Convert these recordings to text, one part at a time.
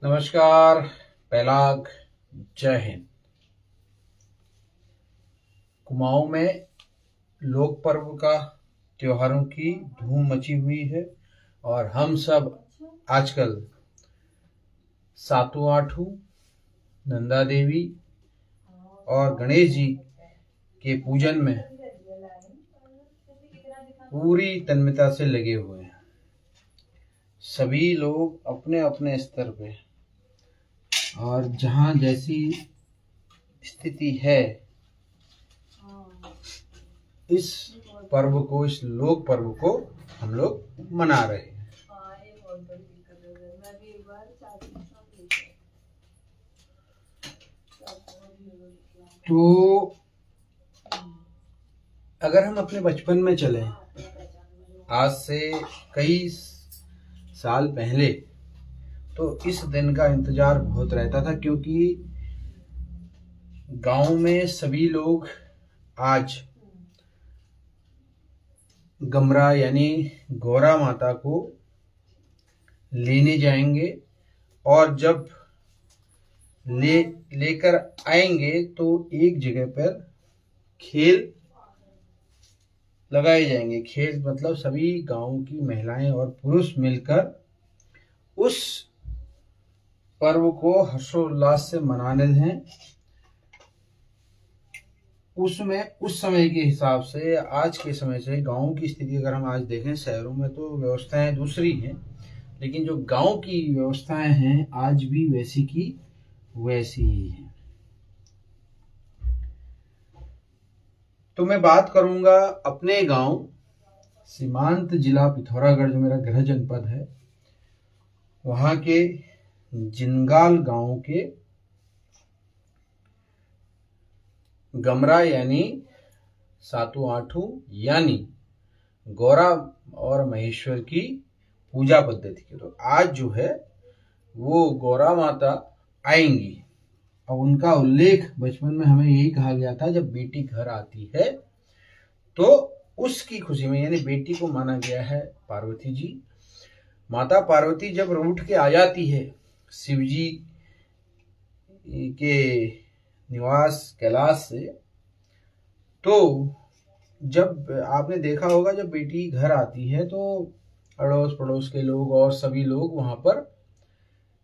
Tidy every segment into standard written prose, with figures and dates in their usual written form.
नमस्कार, पैलाग, जय हिंद। कुमाऊं में लोक पर्व का त्योहारों की धूम मची हुई है और हम सब आजकल सातों आठों, नंदा देवी और गणेश जी के पूजन में पूरी तन्मयता से लगे हुए हैं। सभी लोग अपने अपने स्तर पे और जहाँ जैसी स्थिति है, इस पर्व को, इस लोक पर्व को हम लोग मना रहे हैं। तो अगर हम अपने बचपन में चलें, आज से कई साल पहले, तो इस दिन का इंतजार बहुत रहता था, क्योंकि गांव में सभी लोग आज गमरा यानी गौरा माता को लेने जाएंगे और जब लेकर आएंगे तो एक जगह पर खेल लगाए जाएंगे। खेल मतलब सभी गांव की महिलाएं और पुरुष मिलकर उस पर्व को हर्षोल्लास से मनाने हैं। उसमें उस समय के हिसाब से, आज के समय से गांव की स्थिति अगर हम आज देखें, शहरों में तो व्यवस्थाएं दूसरी हैं, लेकिन जो गांव की व्यवस्थाएं हैं आज भी वैसी की वैसी ही हैं। तो मैं बात करूंगा अपने गांव सीमांत जिला पिथौरागढ़, जो मेरा गृह जनपद है, वहां के जिनगाल गांव के गमरा यानी सातों आठों यानी गौरा और महेश्वर की पूजा पद्धति की। तो आज जो है वो गौरा माता आएंगी और उनका उल्लेख बचपन में हमें यही कहा गया था, जब बेटी घर आती है तो उसकी खुशी में, यानी बेटी को माना गया है पार्वती जी। माता पार्वती जब रूठ के आ जाती है शिव जी के निवास कैलाश से, तो जब आपने देखा होगा जब बेटी घर आती है तो अड़ोस पड़ोस के लोग और सभी लोग वहां पर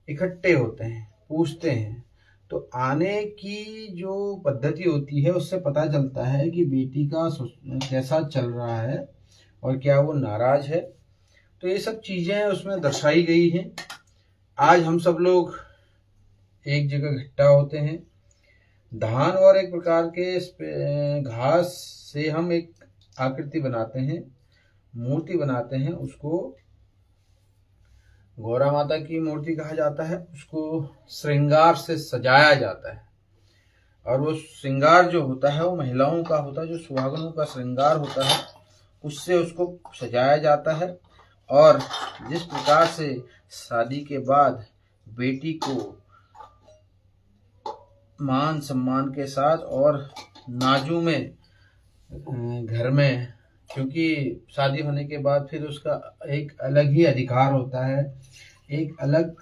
इकट्ठे होते हैं, पूछते हैं। तो आने की जो पद्धति होती है उससे पता चलता है कि बेटी का कैसा चल रहा है और क्या वो नाराज है। तो ये सब चीजें उसमें दर्शाई गई हैं। आज हम सब लोग एक जगह इकट्ठा होते हैं, धान और एक प्रकार के घास से हम एक आकृति बनाते हैं, मूर्ति बनाते हैं। उसको गौरा माता की मूर्ति कहा जाता है। उसको श्रृंगार से सजाया जाता है और वो श्रृंगार जो होता है वो महिलाओं का होता है, जो सुहागनों का श्रृंगार होता है, उससे उसको सजाया जाता है। और जिस प्रकार से शादी के बाद बेटी को मान सम्मान के साथ और नाजू में घर में, क्योंकि शादी होने के बाद फिर उसका एक अलग ही अधिकार होता है, एक अलग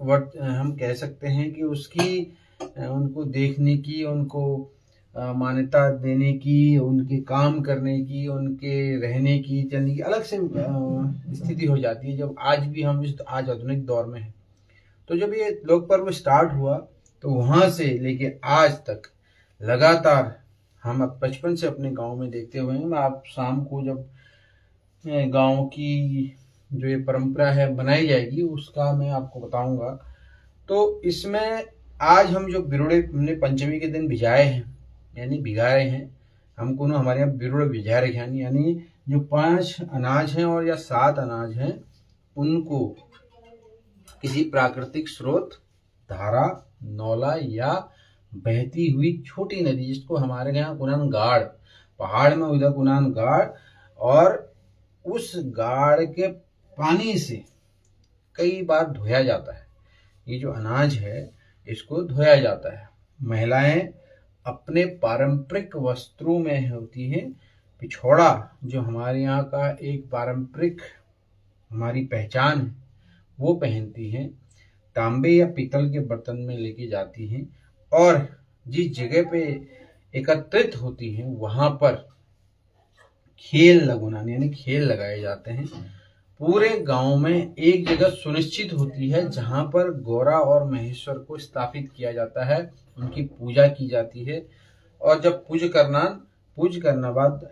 हम कह सकते हैं कि उसकी उनको देखने की, उनको मान्यता देने की, उनके काम करने की, उनके रहने की, चलने की अलग से स्थिति हो जाती है। जब आज भी हम इस आज आधुनिक दौर में हैं, तो जब ये लोक पर्व स्टार्ट हुआ तो वहां से लेके आज तक लगातार हम बचपन से अपने गांव में देखते हुए हैं। मैं आप शाम को जब गांव की जो ये परंपरा है बनाई जाएगी उसका मैं आपको बताऊंगा। तो इसमें आज हम जो बिरुड़े हमने पंचमी के दिन भिजाए हैं, यानी भिगाए हैं, हमको ना हमारे यहाँ बिरुड़े भिजा रखे हैं, यानी जो 5 अनाज हैं और या 7 अनाज हैं उनको किसी प्राकृतिक स्रोत, धारा, नौला या बहती हुई छोटी नदी, जिसको हमारे यहाँ कुनान गाड़, पहाड़ में उधर कुनान गाड़, और उस गाड़ के पानी से कई बार धोया जाता है। ये जो अनाज है इसको धोया जाता है। महिलाएं अपने पारंपरिक वस्त्रों में होती हैं। पिछौड़ा जो हमारे यहाँ का एक पारंपरिक हमारी पहचान है वो पहनती हैं, तांबे या पीतल के बर्तन में लेके जाती हैं और जिस जगह पे एकत्रित होती हैं वहां पर खेल लगुनाने यानी खेल लगाए जाते हैं। पूरे गांव में एक जगह सुनिश्चित होती है जहां पर गौरा और महेश्वर को स्थापित किया जाता है, उनकी पूजा की जाती है। और जब पूज करना बाद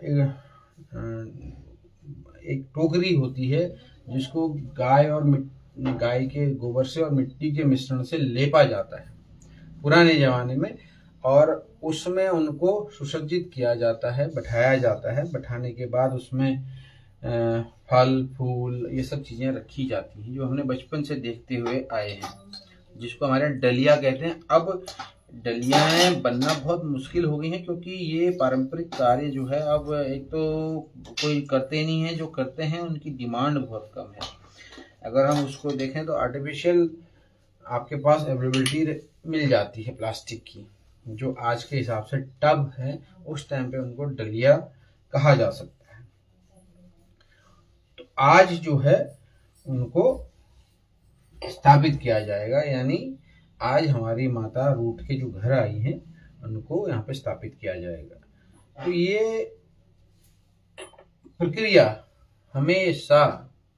एक टोकरी होती है जिसको गाय के गोबर से और मिट्टी के मिश्रण से लेपा जाता है पुराने जमाने में, और उसमें उनको सुसज्जित किया जाता है, बैठाया जाता है। बैठाने के बाद उसमें फल फूल ये सब चीजें रखी जाती हैं जो हमने बचपन से देखते हुए आए हैं, जिसको हमारे डलिया कहते हैं। अब डलियाएं बनना बहुत मुश्किल हो गई हैं क्योंकि ये पारंपरिक कार्य जो है अब एक तो कोई करते नहीं है, जो करते हैं उनकी डिमांड बहुत कम है। अगर हम उसको देखें तो आर्टिफिशियल आपके पास अवेलेबिलिटी मिल जाती है प्लास्टिक की, जो आज के हिसाब से टब है, उस टाइम पे उनको डलिया कहा जा सकता है। तो आज जो है उनको स्थापित किया जाएगा, यानी आज हमारी माता रूठ के जो घर आई हैं उनको यहाँ पे स्थापित किया जाएगा। तो ये प्रक्रिया हमेशा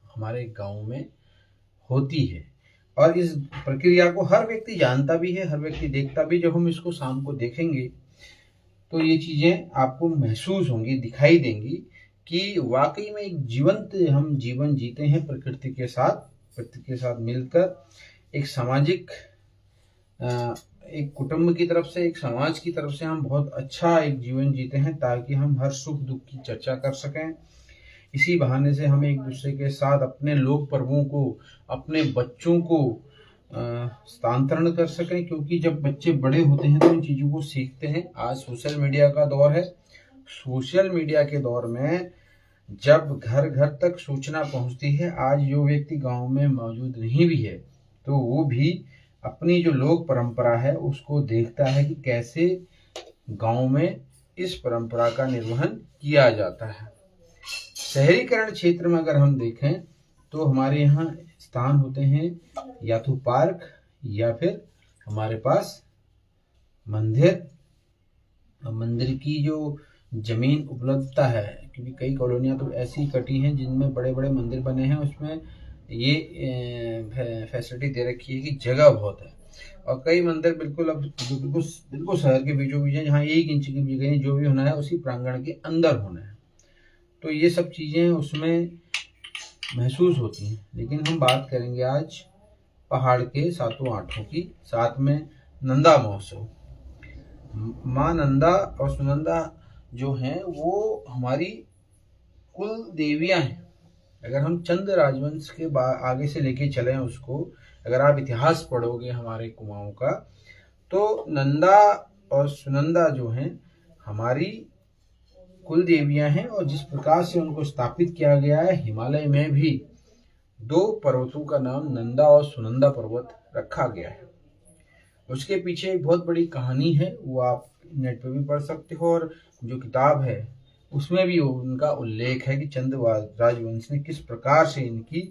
हमारे गांव में होती है और इस प्रक्रिया को हर व्यक्ति जानता भी है, हर व्यक्ति देखता भी। जब हम इसको शाम को देखेंगे तो ये चीजें आपको महसूस होंगी, दिखाई देंगी कि वाकई में एक जीवंत हम जीवन जीते हैं प्रकृति के साथ मिलकर। एक सामाजिक एक कुटुंब की तरफ से, एक समाज की तरफ से हम बहुत अच्छा एक जीवन जीते हैं ताकि हम हर सुख दुख की चर्चा कर सकें। इसी बहाने से हम एक दूसरे के साथ अपने लोक पर्वों को, अपने बच्चों को स्थानांतरण कर सकें, क्योंकि जब बच्चे बड़े होते हैं तो इन चीज़ों को सीखते हैं। आज सोशल मीडिया का दौर है। सोशल मीडिया के दौर में जब घर घर तक सूचना पहुंचती है, आज जो व्यक्ति गांव में मौजूद नहीं भी है तो वो भी अपनी जो लोक परंपरा है उसको देखता है कि कैसे गांव में इस परंपरा का निर्वहन किया जाता है। शहरीकरण क्षेत्र में अगर हम देखें तो हमारे यहाँ स्थान होते हैं या तो पार्क या फिर हमारे पास मंदिर की जो जमीन उपलब्धता है, क्योंकि कई कॉलोनियां तो ऐसी कटी हैं जिनमें बड़े बड़े मंदिर बने हैं, उसमें ये फैसिलिटी दे रखी है कि जगह बहुत है। और कई मंदिर बिल्कुल शहर के बीचों बीच है, जहाँ 1 इंच की भी जगह नहीं, जो भी होना है उसी प्रांगण के अंदर होना है। तो ये सब चीज़ें उसमें महसूस होती हैं। लेकिन हम बात करेंगे आज पहाड़ के सातों आठों की, साथ में नंदा महोत्सव। माँ नंदा और सुनंदा जो हैं वो हमारी कुल देवियां हैं। अगर हम चंद राजवंश के आगे से लेके चलें उसको, अगर आप इतिहास पढ़ोगे हमारे कुमाऊं का, तो नंदा और सुनंदा जो हैं हमारी कुल देवियां हैं। और जिस प्रकार से उनको स्थापित किया गया है, हिमालय में भी 2 पर्वतों का नाम नंदा और सुनंदा पर्वत रखा गया है। उसके पीछे एक बहुत बड़ी कहानी है, वो आप नेट पे भी पढ़ सकते हो, और जो किताब है उसमें भी उनका उल्लेख है कि चंद राजवंश ने किस प्रकार से इनकी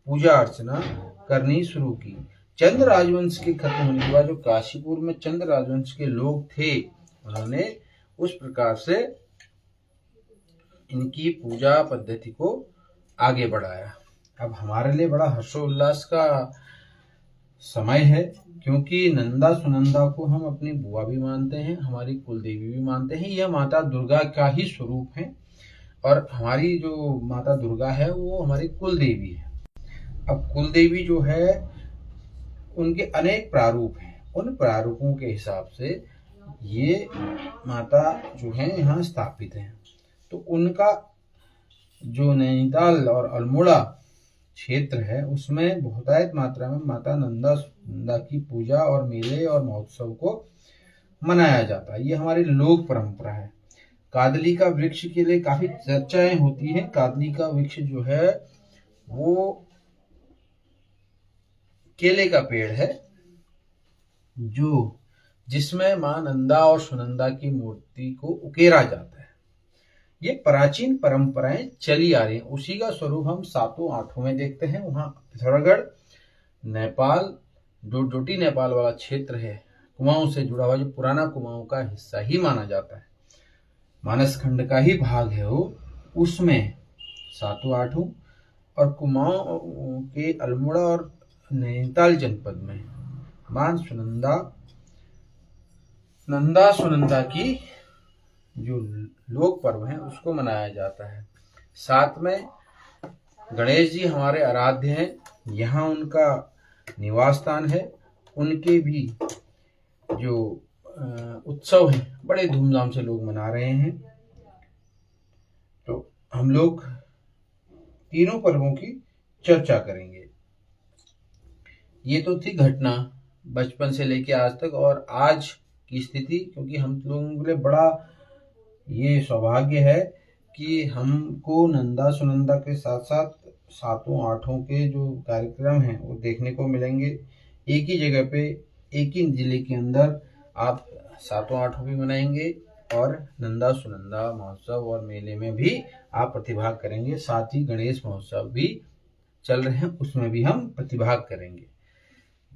पूजा अर्चना करनी शुरू की। चंद राजवंश के खत्म होने के बाद जो काशीपुर में चंद राजवंश के लोग थे, उन्होंने उस प्रकार से इनकी पूजा पद्धति को आगे बढ़ाया। अब हमारे लिए बड़ा हर्षोल्लास का समय है, क्योंकि नंदा सुनंदा को हम अपनी बुआ भी मानते हैं, हमारी कुलदेवी भी मानते हैं। यह माता दुर्गा का ही स्वरूप है और हमारी जो माता दुर्गा है वो हमारी कुलदेवी है। अब कुलदेवी जो है उनके अनेक प्रारूप हैं, उन प्रारूपों के हिसाब से ये माता जो है यहाँ स्थापित हैं। तो उनका जो नैनीताल और अल्मोड़ा क्षेत्र है उसमें बहुतायत मात्रा में माता नंदा की पूजा और मेले और महोत्सव को मनाया जाता है। ये हमारी लोक परंपरा है। कादली का वृक्ष के लिए काफी चर्चाएं होती हैं। कादली का वृक्ष जो है वो केले का पेड़ है जिसमें मां नंदा और सुनंदा की मूर्ति को उकेरा जाता है। ये प्राचीन परंपराएं चली आ रही हैं। उसी का स्वरूप हम सातों आठों में देखते हैं। वहाँ पिथौरागढ़, नेपाल, जो डोटी नेपाल वाला क्षेत्र है, कुमाऊं से जुड़ा हुआ, जो पुराना कुमाऊं का हिस्सा ही माना जाता है, मानस खंड का ही भाग है वो, उसमें सातों आठों, और कुमाऊं के अल्मोड़ा और नैनीताल जनपद में मां नंदा सुनंदा की जो लोक पर्व है उसको मनाया जाता है। साथ में गणेश जी हमारे आराध्य हैं, यहाँ उनका निवास स्थान है। उनके भी जो उत्सव है बड़े धूमधाम से लोग मना रहे हैं। तो हम लोग तीनों पर्वों की चर्चा करेंगे। ये तो थी घटना बचपन से लेके आज तक और आज की स्थिति, क्योंकि हम लोगों के लिए बड़ा ये सौभाग्य है कि हमको नंदा सुनंदा के साथ साथ सातों आठों के जो कार्यक्रम हैं वो देखने को मिलेंगे। एक ही जगह पे, एक ही जिले के अंदर आप सातों आठों भी मनाएंगे और नंदा सुनंदा महोत्सव और मेले में भी आप प्रतिभाग करेंगे। साथ ही गणेश महोत्सव भी चल रहे हैं, उसमें भी हम प्रतिभाग करेंगे।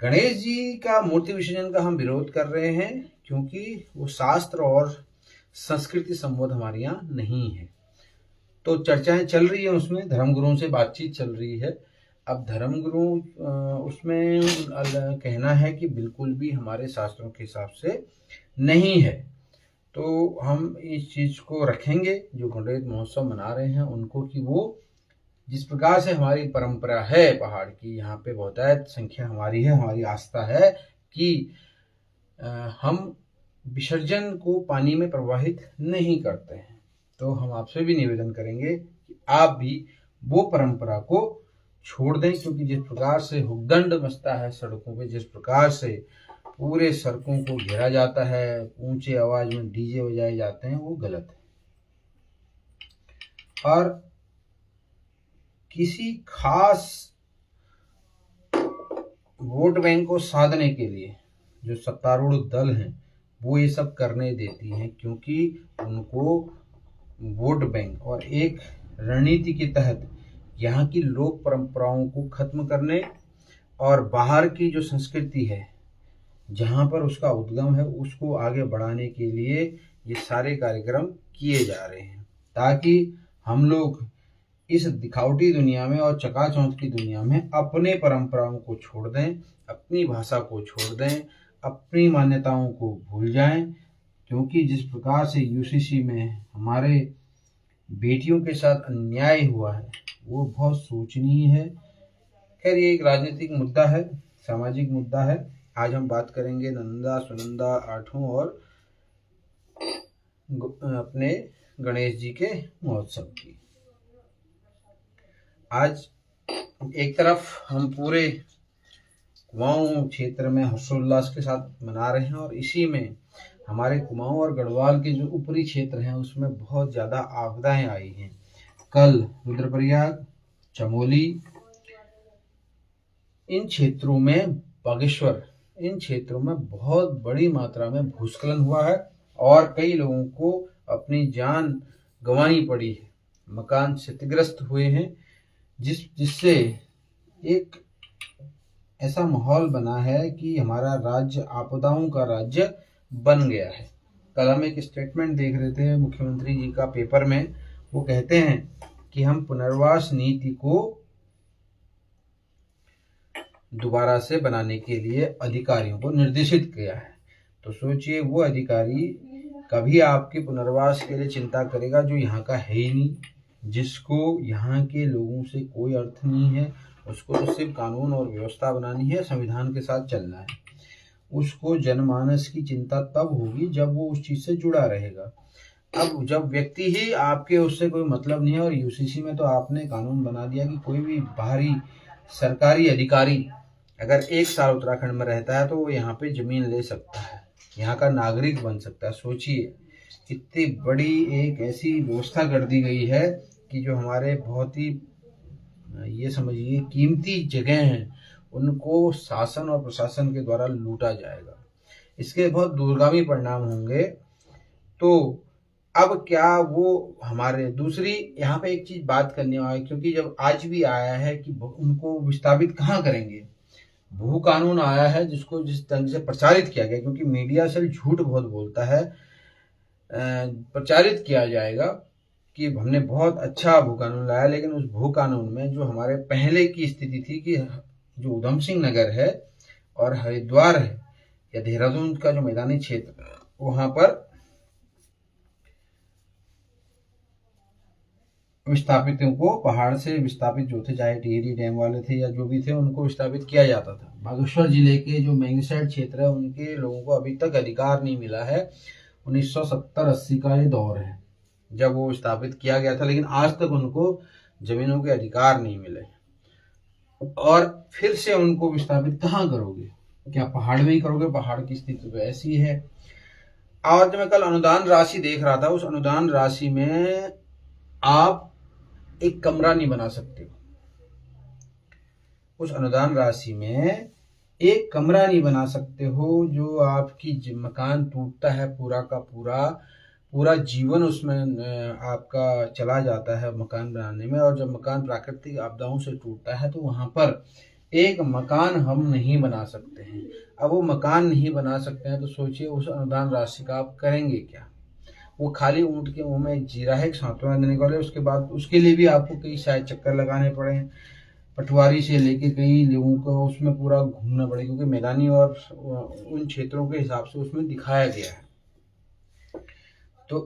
गणेश जी का मूर्ति विसर्जन का हम विरोध कर रहे हैं, क्योंकि वो शास्त्र और संस्कृति संबद्ध हमारे यहाँ नहीं है। तो चर्चाएं चल रही है, उसमें धर्मगुरुओं से बातचीत चल रही है। अब धर्मगुरु उसमें कहना है कि बिल्कुल भी हमारे शास्त्रों के हिसाब से नहीं है। तो हम इस चीज को रखेंगे जो गणेश महोत्सव मना रहे हैं उनको, कि वो जिस प्रकार से हमारी परंपरा है पहाड़ की, यहाँ पे बहुतायत संख्या हमारी है, हमारी आस्था है कि हम विसर्जन को पानी में प्रवाहित नहीं करते हैं। तो हम आपसे भी निवेदन करेंगे कि आप भी वो परंपरा को छोड़ दें, क्योंकि जिस प्रकार से हुड़दंड मचता है सड़कों पे, जिस प्रकार से पूरे सड़कों को घेरा जाता है, ऊंचे आवाज में डीजे बजाए जाते हैं, वो गलत है। और किसी खास वोट बैंक को साधने के लिए जो सत्तारूढ़ दल हैं वो ये सब करने देती हैं, क्योंकि उनको वोट बैंक और एक रणनीति के तहत यहाँ की लोक परंपराओं को खत्म करने और बाहर की जो संस्कृति है जहाँ पर उसका उद्गम है उसको आगे बढ़ाने के लिए ये सारे कार्यक्रम किए जा रहे हैं, ताकि हम लोग इस दिखावटी दुनिया में और चकाचौंध की दुनिया में अपने परंपराओं को छोड़ दें, अपनी भाषा को छोड़ दें, अपनी मान्यताओं को भूल जाएं। क्योंकि जिस प्रकार से यूसीसी में हमारे बेटियों के साथ अन्याय हुआ है वो बहुत सोचनीय है। खैर ये एक राजनीतिक मुद्दा है, सामाजिक मुद्दा है। आज हम बात करेंगे नंदा सुनंदा आठों और अपने गणेश जी के महोत्सव की। आज एक तरफ हम पूरे कुमाऊं क्षेत्र में हर्षोल्लास के साथ मना रहे हैं और इसी में हमारे कुमाऊं और गढ़वाल के जो ऊपरी क्षेत्र हैं उसमें बहुत ज़्यादा आपदाएं आई हैं। कल रुद्रप्रयाग, चमोली, इन क्षेत्रों में बागेश्वर, इन क्षेत्रों में बहुत बड़ी मात्रा में भूस्खलन हुआ है और कई लोगों को अपनी जान गंवानी पड़ी है, मकान क्षतिग्रस्त हुए हैं, जिससे एक ऐसा माहौल बना है कि हमारा राज्य आपदाओं का राज्य बन गया है। कल हम एक स्टेटमेंट देख रहे थे मुख्यमंत्री जी का पेपर में, वो कहते हैं कि हम पुनर्वास नीति को दोबारा से बनाने के लिए अधिकारियों को निर्देशित किया है। तो सोचिए वो अधिकारी कभी आपके पुनर्वास के लिए चिंता करेगा जो यहाँ का है ही नहीं, जिसको यहाँ के लोगों से कोई अर्थ नहीं है, उसको तो सिर्फ कानून और व्यवस्था बनानी है, संविधान के साथ चलना है। उसको जनमानस की चिंता तब होगी जब वो उस चीज से जुड़ा रहेगा। अब जब व्यक्ति ही आपके उससे कोई मतलब नहीं है, और यूसीसी में तो आपने कानून बना दिया कि कोई भी बाहरी सरकारी अधिकारी अगर 1 साल उत्तराखंड में रहता है तो वो यहाँ पे जमीन ले सकता है, यहाँ का नागरिक बन सकता है। सोचिए कितनी बड़ी एक ऐसी व्यवस्था कर दी गई है कि जो हमारे बहुत ही ये समझिए कीमती जगह हैं उनको शासन और प्रशासन के द्वारा लूटा जाएगा। इसके बहुत दूरगामी परिणाम होंगे। तो अब क्या वो हमारे दूसरी यहाँ पे एक चीज बात करने वाला है, क्योंकि जब आज भी आया है कि उनको विस्थापित कहाँ करेंगे, भू कानून आया है जिसको जिस ढंग से प्रचारित किया गया, क्योंकि मीडिया से झूठ बहुत बोलता है, प्रचारित किया जाएगा कि हमने बहुत अच्छा भू कानून लाया, लेकिन उस भू कानून में जो हमारे पहले की स्थिति थी कि जो उधम सिंह नगर है और हरिद्वार है या देहरादून का जो मैदानी क्षेत्र है, वहां पर विस्थापितों को पहाड़ से विस्थापित जो थे, चाहे टिहरी डैम वाले थे या जो भी थे, उनको विस्थापित किया जाता था। बागेश्वर जिले के जो मैंगसैड क्षेत्र है उनके लोगों को अभी तक अधिकार नहीं मिला है। 1970-80 का ये दौर है जब वो विस्थापित किया गया था, लेकिन आज तक उनको जमीनों के अधिकार नहीं मिले। और फिर से उनको विस्थापित कहाँ करोगे, क्या पहाड़ में ही करोगे? पहाड़ की स्थिति तो ऐसी है। और जब मैं कल अनुदान राशि देख रहा था, उस अनुदान राशि में आप एक कमरा नहीं बना सकते हो। उस अनुदान राशि में एक कमरा नहीं बना सकते हो। जो आपकी मकान टूटता है पूरा का पूरा जीवन उसमें आपका चला जाता है मकान बनाने में। और जब मकान प्राकृतिक आपदाओं से टूटता है तो वहां पर एक मकान हम नहीं बना सकते हैं। अब वो मकान नहीं बना सकते हैं तो सोचिए उस अनुदान राशि का आप करेंगे क्या? वो खाली ऊँट के मुंह में एक जीरा है, एक सांत्वना देने वाले, उसके बाद उसके लिए भी आपको कई शायद चक्कर लगाने पड़े, पटवारी से लेके कई लोगों को उसमें पूरा घूमना पड़े, क्योंकि मैदानी और उन क्षेत्रों के हिसाब से उसमें दिखाया गया है। तो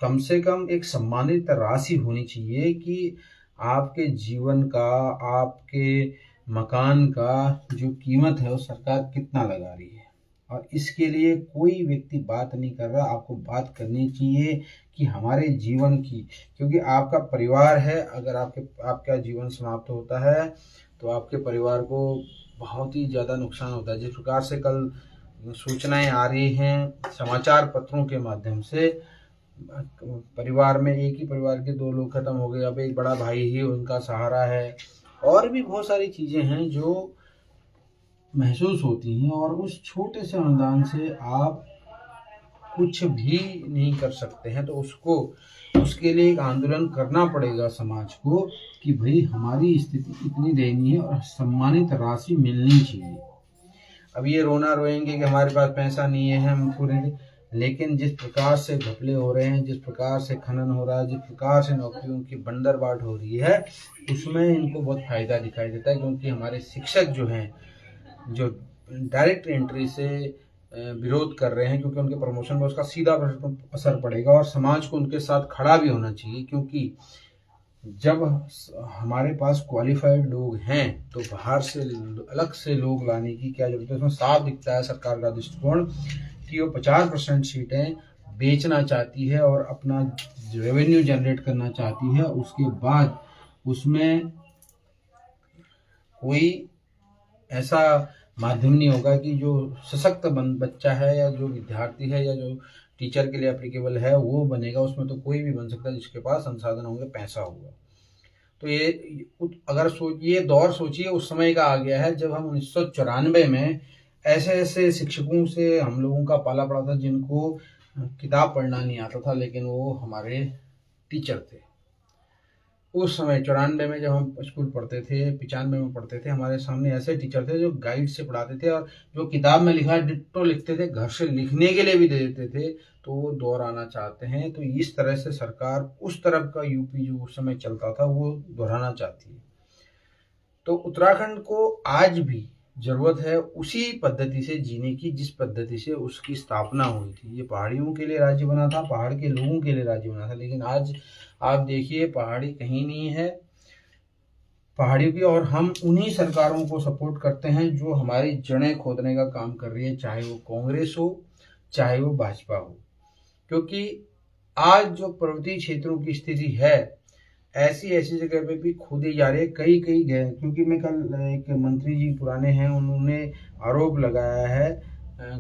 कम से कम एक सम्मानित राशि होनी चाहिए कि आपके जीवन का, आपके मकान का जो कीमत है वो सरकार कितना लगा रही है। और इसके लिए कोई व्यक्ति बात नहीं कर रहा। आपको बात करनी चाहिए कि हमारे जीवन की, क्योंकि आपका परिवार है, अगर आपका जीवन समाप्त होता है तो आपके परिवार को बहुत ही ज़्यादा नुकसान होता है। जिस प्रकार से कल सूचनाएं आ रही हैं समाचार पत्रों के माध्यम से, परिवार में एक ही परिवार के 2 लोग खत्म हो गए, अब एक बड़ा भाई ही उनका सहारा है। और भी बहुत सारी चीज़ें हैं जो महसूस होती हैं, और उस छोटे से अनुदान से आप कुछ भी नहीं कर सकते हैं। तो उसके लिए एक आंदोलन करना पड़ेगा समाज को कि भाई हमारी स्थिति इतनी दयनीय है और सम्मानित राशि मिलनी चाहिए। अब ये रोना रोएंगे कि हमारे पास पैसा नहीं है, हम पूरे, लेकिन जिस प्रकार से घपले हो रहे हैं, जिस प्रकार से खनन हो रहा है, जिस प्रकार से नौकरियों की बंदरबाट हो रही है, उसमें इनको बहुत फायदा दिखाई देता है। क्योंकि हमारे शिक्षक जो हैं, जो डायरेक्ट एंट्री से विरोध कर रहे हैं, क्योंकि उनके प्रमोशन में उसका सीधा असर पड़ेगा। और समाज को उनके साथ खड़ा भी होना चाहिए, क्योंकि जब हमारे पास क्वालिफाइड लोग हैं तो बाहर से अलग से लोग लाने की क्या जरूरत है। उसमें साफ दिखता है सरकार का दृष्टिकोण कि वो 50% सीटें बेचना चाहती है और अपना रेवेन्यू जनरेट करना चाहती है। उसके बाद उसमें कोई ऐसा माध्यम नहीं होगा कि जो सशक्त बच्चा है या जो विद्यार्थी है या जो टीचर के लिए एप्लीकेबल है वो बनेगा। उसमें तो कोई भी बन सकता है जिसके पास संसाधन होंगे, पैसा होगा। तो ये अगर ये दौर सोचिए उस समय का आ गया है जब हम 1994 में ऐसे ऐसे शिक्षकों से हम लोगों का पाला पड़ा था जिनको किताब पढ़ना नहीं आता था, लेकिन वो हमारे टीचर थे। उस समय 94 में जब हम स्कूल पढ़ते थे, 95 में पढ़ते थे, हमारे सामने ऐसे टीचर थे जो गाइड से पढ़ाते थे और जो किताब में लिखा है डिट्टो लिखते थे, घर से लिखने के लिए भी दे देते थे। तो वो दौर आना चाहते हैं। तो इस तरह से सरकार उस तरफ का यूपी जो उस समय चलता था वो दोहराना चाहती है। तो उत्तराखंड को आज भी जरूरत है उसी पद्धति से जीने की जिस पद्धति से उसकी स्थापना हुई थी। ये पहाड़ियों के लिए राज्य बना था, पहाड़ के लोगों के लिए राज्य बना था, लेकिन आज आप देखिए पहाड़ी कहीं नहीं है पहाड़ियों की। और हम उन्हीं सरकारों को सपोर्ट करते हैं जो हमारी जड़ें खोदने का काम कर रही है, चाहे वो कांग्रेस हो चाहे वो भाजपा हो। क्योंकि आज जो पर्वतीय क्षेत्रों की स्थिति है ऐसी ऐसी जगह पे भी खोदी जा रही है, कई गए। क्योंकि मैं कल एक मंत्री जी पुराने हैं, उन्होंने आरोप लगाया है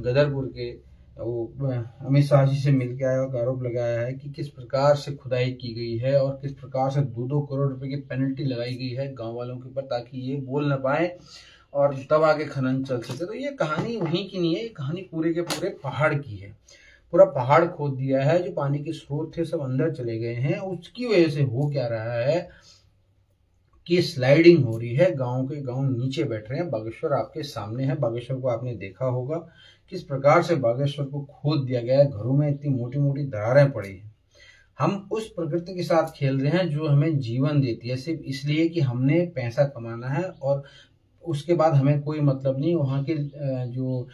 गदरपुर के, वो अमित शाह जी से मिल के आया और आरोप लगाया है कि किस प्रकार से खुदाई की गई है और किस प्रकार से 2-2 करोड़ रुपए की पेनल्टी लगाई गई है गांव वालों के ऊपर, ताकि ये बोल न पाए और तब आगे खनन चल सके। तो ये कहानी वहीं की नहीं है, ये कहानी पूरे के पूरे पहाड़ की है। पूरा पहाड़ खोद दिया है, जो पानी के स्रोत थे सब अंदर चले गए हैं। उसकी वजह से हो क्या रहा है कि स्लाइडिंग हो रही है, गांव के गांव नीचे बैठ रहे हैं। बागेश्वर आपके सामने है, बागेश्वर को आपने देखा होगा किस प्रकार से बागेश्वर को खोद दिया गया है, घरों में इतनी मोटी मोटी दरारें पड़ी हैं। हम उस प्रकृति के साथ खेल रहे हैं जो हमें जीवन देती है, सिर्फ इसलिए कि हमने पैसा कमाना है, और उसके बाद हमें कोई मतलब नहीं वहाँ के जो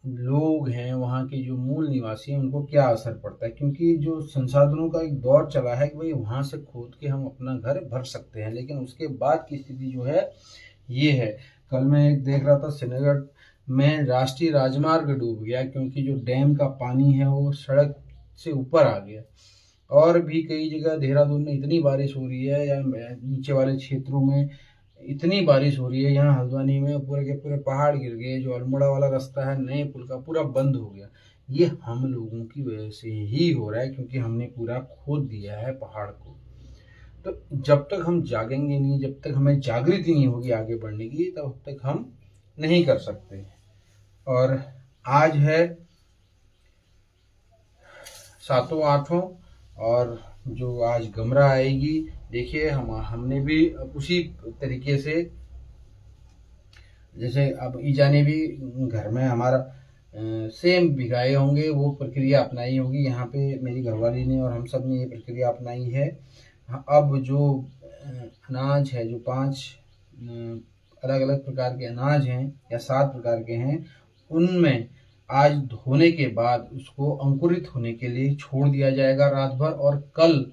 लोग हैं, वहाँ के जो मूल निवासी हैं, उनको क्या असर पड़ता है। क्योंकि जो संसाधनों का एक दौर चला है कि भाई वहाँ से खोद के हम अपना घर भर सकते हैं, लेकिन उसके बाद की स्थिति जो है ये है। कल मैं एक देख रहा था, श्रीनगर में राष्ट्रीय राजमार्ग डूब गया क्योंकि जो डैम का पानी है वो सड़क से ऊपर आ गया। और भी कई जगह देहरादून में इतनी बारिश हो रही है, या नीचे वाले क्षेत्रों में इतनी बारिश हो रही है, यहाँ हल्द्वानी में पूरे के पूरे पहाड़ गिर गए, जो अल्मोड़ा वाला रास्ता है नए पुल का पूरा बंद हो गया। ये हम लोगों की वजह से ही हो रहा है, क्योंकि हमने पूरा खोद दिया है पहाड़ को। तो जब तक हम जागेंगे नहीं, जब तक हमें जागृति नहीं होगी आगे बढ़ने की, तब तक हम नहीं कर सकते। और आज है 7वां 8वां, और जो आज गमरा आएगी, देखिए हमने भी उसी तरीके से, जैसे अब ईजा ने भी घर में हमारा सेम भिगाए होंगे, वो प्रक्रिया अपनाई होगी। यहाँ पे मेरी घरवाली ने और हम सब ने ये प्रक्रिया अपनाई है। अब जो अनाज है, जो 5 अलग अलग प्रकार के अनाज हैं या 7 प्रकार के हैं, उनमें आज धोने के बाद उसको अंकुरित होने के लिए छोड़ दिया जाएगा रात भर। और कल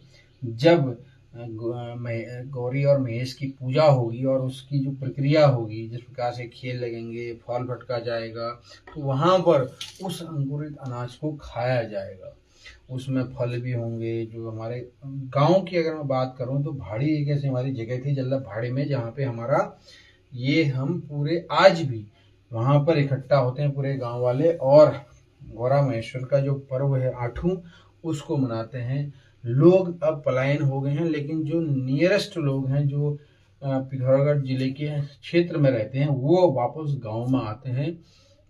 जब गौरी और महेश की पूजा होगी और उसकी जो प्रक्रिया होगी, जिस प्रकार से खेल लगेंगे, फल फटका जाएगा, तो वहाँ पर उस अंकुरित अनाज को खाया जाएगा। उसमें फल भी होंगे। जो हमारे गांव की अगर मैं बात करूं तो भाड़ी एक ऐसी हमारी जगह थी जल्ला भाड़ी में, जहाँ पे हमारा ये हम पूरे आज भी वहाँ पर इकट्ठा होते हैं पूरे गांव वाले, और गौरा महेश्वर का जो पर्व है 8वां, उसको मनाते हैं। लोग अब पलायन हो गए हैं, लेकिन जो नियरेस्ट लोग हैं, जो पिथौरागढ़ जिले के क्षेत्र में रहते हैं, वो वापस गांव में आते हैं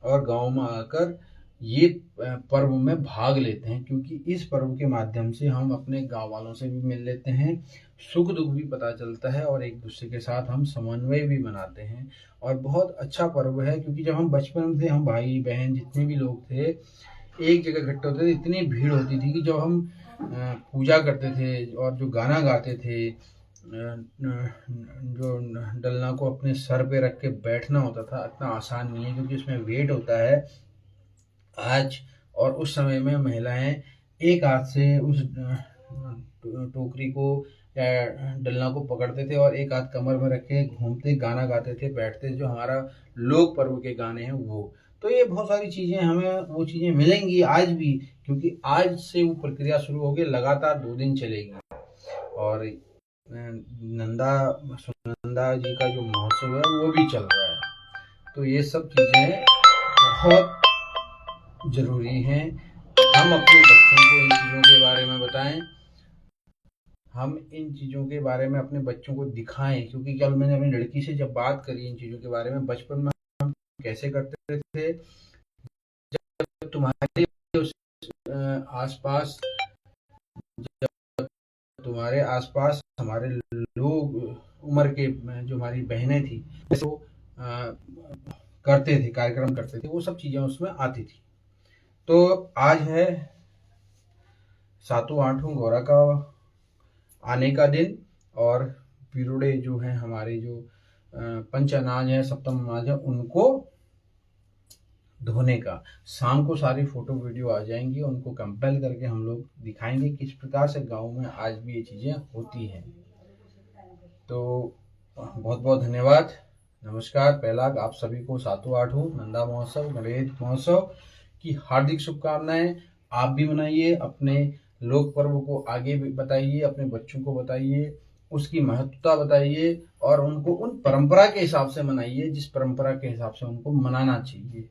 और गांव में आकर ये पर्व में भाग लेते हैं। क्योंकि इस पर्व के माध्यम से हम अपने गांव वालों से भी मिल लेते हैं, सुख दुख भी पता चलता है, और एक दूसरे के साथ हम समन्वय भी बनाते हैं। और बहुत अच्छा पर्व है, क्योंकि जब हम बचपन में थे, हम भाई बहन जितने भी लोग थे एक जगह इकट्ठे होते थे, इतनी भीड़ होती थी कि जब हम पूजा करते थे और जो गाना गाते थे, जो डलना को अपने सर पे रख के बैठना होता था, इतना आसान नहीं है, क्योंकि उसमें वेट होता है। आज और उस समय में महिलाएं एक हाथ से उस टोकरी को या डलना को पकड़ते थे और एक हाथ कमर में रख के घूमते, गाना गाते थे, बैठते, जो हमारा लोक पर्व के गाने हैं वो। तो ये बहुत सारी चीज़ें हमें वो चीज़ें मिलेंगी आज भी, क्योंकि आज से वो प्रक्रिया शुरू होगी, लगातार 2 दिन चलेगी। और सुनंदा जी का जो महोत्सव है वो भी चल रहा है। तो ये सब चीज़ें बहुत ज़रूरी हैं। हम अपने बच्चों को इन चीज़ों के बारे में बताएं, हम इन चीज़ों के बारे में अपने बच्चों को दिखाएं। क्योंकि कल मैंने अपनी लड़की से जब बात करी इन चीज़ों के बारे में, बचपन में हम कैसे करते थे, जब तुम्हारे आसपास तुम्हारे आसपास हमारे लोग उम्र के जो हमारी बहनें थी, तो करते थे, कार्यक्रम करते थे, वो सब चीज़ें उसमें आती थी। तो आज है 7वां 8वां गौरा का आने का दिन, और पिरुड़े जो हैं हमारे, जो पंच अनाज है, सप्तम अनाज है, उनको धोने का। शाम को सारी फोटो वीडियो आ जाएंगी, उनको कंपेल करके हम लोग दिखाएंगे किस प्रकार से गांव में आज भी ये चीज़ें होती हैं। तो बहुत बहुत धन्यवाद, नमस्कार। पहला आप सभी को 7वां 8वां नंदा महोत्सव, गणेश महोत्सव की हार्दिक शुभकामनाएं। आप भी मनाइए, अपने लोक पर्व को आगे भी बताइए, अपने बच्चों को बताइए, उसकी महत्वता बताइए, और उनको उन परंपरा के हिसाब से मनाइए जिस परंपरा के हिसाब से उनको मनाना चाहिए।